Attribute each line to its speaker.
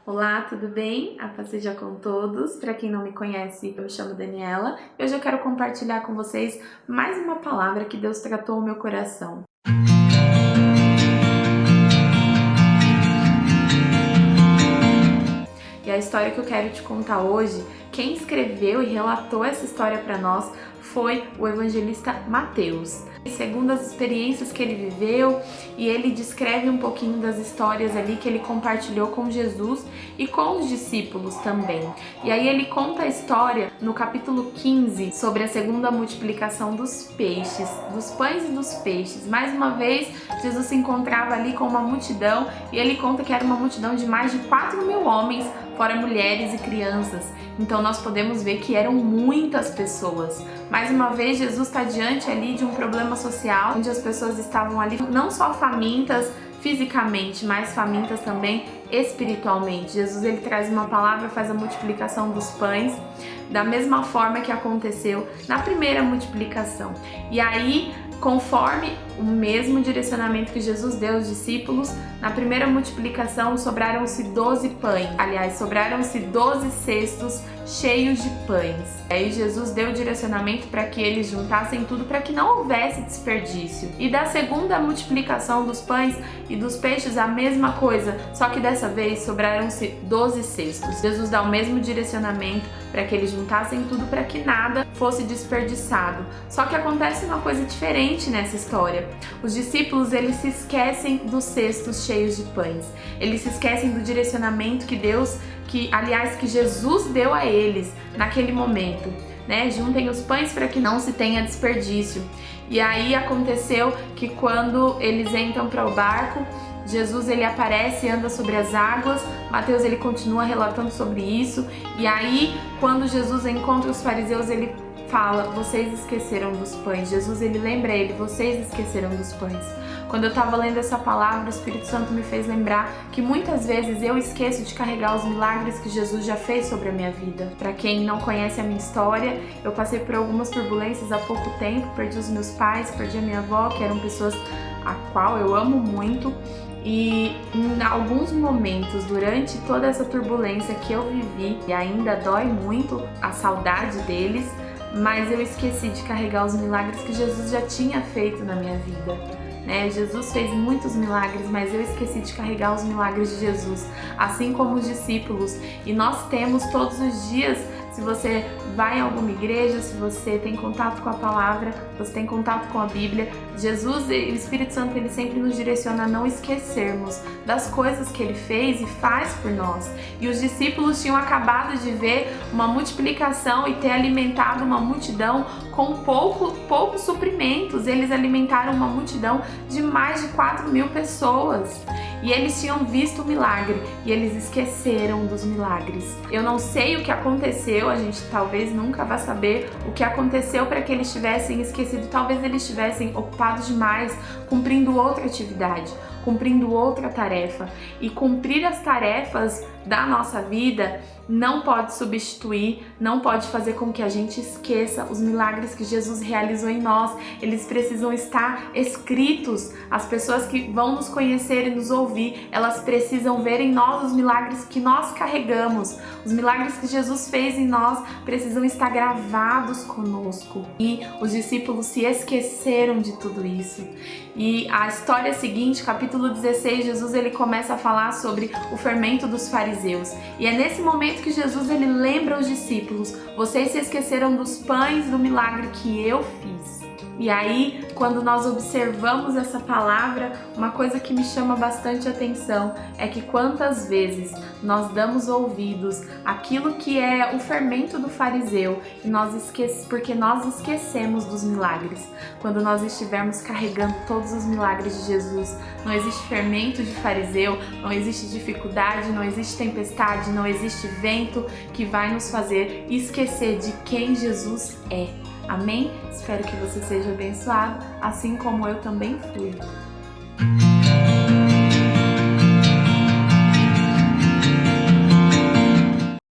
Speaker 1: Olá, tudo bem? A paz seja com todos. Para quem não me conhece, eu me chamo Daniela e hoje eu quero compartilhar com vocês mais uma palavra que Deus tratou ao meu coração. E a história que eu quero te contar hoje, quem escreveu e relatou essa história para nós foi o evangelista Mateus. Segundo as experiências que ele viveu, e ele descreve um pouquinho das histórias ali que ele compartilhou com Jesus e com os discípulos também. E aí ele conta a história no capítulo 15 sobre a segunda multiplicação dos peixes, dos pães e dos peixes. Mais uma vez, Jesus se encontrava ali com uma multidão e ele conta que era uma multidão de mais de 4.000 homens, fora mulheres e crianças. Então nós podemos ver que eram muitas pessoas. Mais uma vez, Jesus está diante ali de um problema social, onde as pessoas estavam ali não só famintas fisicamente, mas famintas também espiritualmente. Jesus ele traz uma palavra, faz a multiplicação dos pães, da mesma forma que aconteceu na primeira multiplicação. E aí, conforme o mesmo direcionamento que Jesus deu aos discípulos, na primeira multiplicação sobraram-se 12 pães. Aliás, sobraram-se 12 cestos cheios de pães. Aí Jesus deu o direcionamento para que eles juntassem tudo, para que não houvesse desperdício. E da segunda multiplicação dos pães e dos peixes, a mesma coisa, só que dessa vez sobraram-se 12 cestos. Jesus dá o mesmo direcionamento para que eles juntassem tudo, para que nada fosse desperdiçado. Só que acontece uma coisa diferente nessa história. Os discípulos, eles se esquecem dos cestos cheios de pães. Eles se esquecem do direcionamento que que Jesus deu a eles naquele momento, né? Juntem os pães para que não se tenha desperdício. E aí aconteceu que quando eles entram para o barco, Jesus ele aparece e anda sobre as águas. Mateus ele continua relatando sobre isso. E aí quando Jesus encontra os fariseus, ele fala: vocês esqueceram dos pães. Jesus ele lembra ele: vocês esqueceram dos pães. Quando eu estava lendo essa palavra, o Espírito Santo me fez lembrar que muitas vezes eu esqueço de carregar os milagres que Jesus já fez sobre a minha vida. Para quem não conhece a minha história, eu passei por algumas turbulências há pouco tempo, perdi os meus pais, perdi a minha avó, que eram pessoas a qual eu amo muito. E em alguns momentos, durante toda essa turbulência que eu vivi, e ainda dói muito a saudade deles, mas eu esqueci de carregar os milagres que Jesus já tinha feito na minha vida. Jesus fez muitos milagres, mas eu esqueci de carregar os milagres de Jesus, assim como os discípulos. E nós temos todos os dias, se você vai em alguma igreja, se você tem contato com a palavra, você tem contato com a Bíblia, Jesus e o Espírito Santo ele sempre nos direciona a não esquecermos das coisas que ele fez e faz por nós. E os discípulos tinham acabado de ver uma multiplicação e ter alimentado uma multidão com poucos suprimentos. Eles alimentaram uma multidão de mais de 4.000 pessoas. E eles tinham visto o milagre e eles esqueceram dos milagres. Eu não sei o que aconteceu, a gente talvez nunca vá saber o que aconteceu para que eles tivessem esquecido. Talvez eles estivessem ocupados demais, cumprindo outra atividade, cumprindo outra tarefa. E cumprir as tarefas da nossa vida não pode substituir, não pode fazer com que a gente esqueça os milagres que Jesus realizou em nós. Eles precisam estar escritos. As pessoas que vão nos conhecer e nos ouvir, elas precisam ver em nós os milagres que nós carregamos. Os milagres que Jesus fez em nós precisam estar gravados conosco. E os discípulos se esqueceram de tudo isso. E a história seguinte, capítulo 16, Jesus ele começa a falar sobre o fermento dos fariseus. E é nesse momento que Jesus ele lembra os discípulos: vocês se esqueceram dos pães do milagre que eu fiz. E aí, quando nós observamos essa palavra, uma coisa que me chama bastante atenção é que quantas vezes nós damos ouvidos àquilo que é o fermento do fariseu e porque nós esquecemos dos milagres. Quando nós estivermos carregando todos os milagres de Jesus, não existe fermento de fariseu, não existe dificuldade, não existe tempestade, não existe vento que vai nos fazer esquecer de quem Jesus é. Amém? Espero que você seja abençoado, assim como eu também fui.